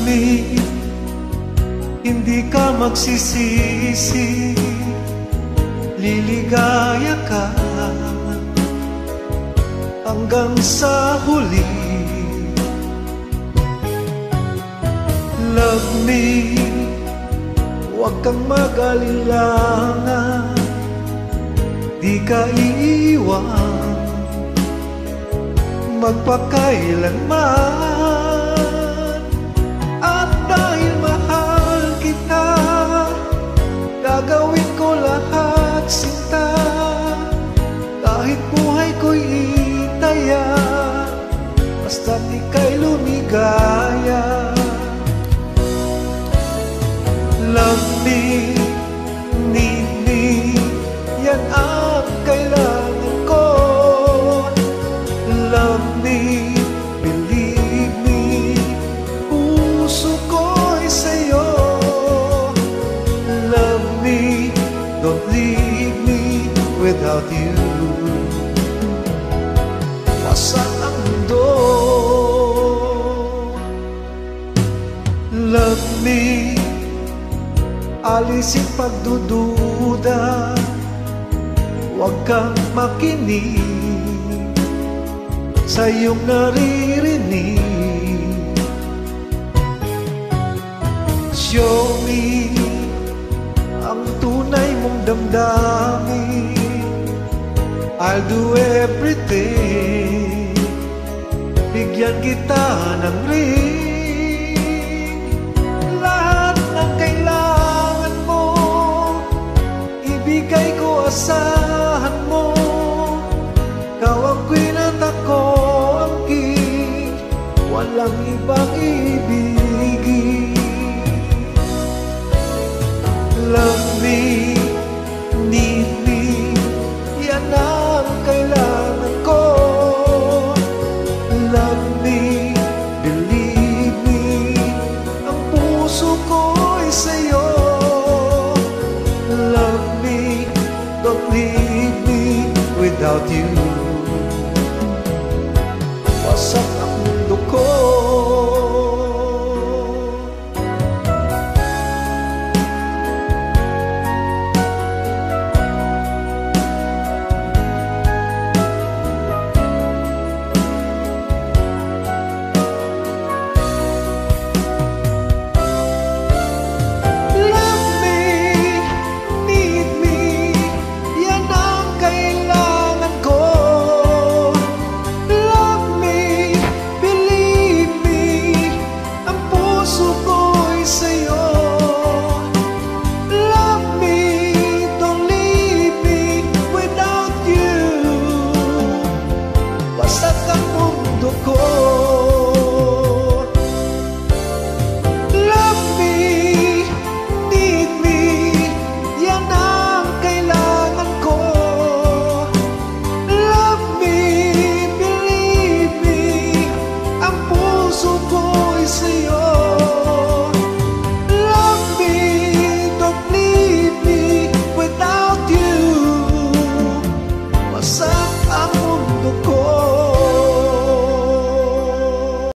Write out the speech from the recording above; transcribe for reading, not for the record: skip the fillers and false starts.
me, hindi ka magsisisi, liligaya ka hanggang sa huli. Love me, huwag kang mag-alala, di ka iiwan magpakailanman. At dahil mahal kita, gagawin ko lahat, sinta, kahit buhay ko'y itaya, basta't ika'y lumigaya. Love me, need me, yan ang kailangan ko. Love me, believe me, puso ko'y sa'yo. Love me, don't leave me without you. Wasak ang mundo. Love me, alisin pagdududa, huwag kang makinig sa iyong naririnig. Show me ang tunay mong damdamin, I'll do everything, bigyan kita ng ring. Lahat ng kailangan mo, ibigay ko, asahan mo. Ikaw ang queen at ako ang king, walang ibang ibigin. Love me,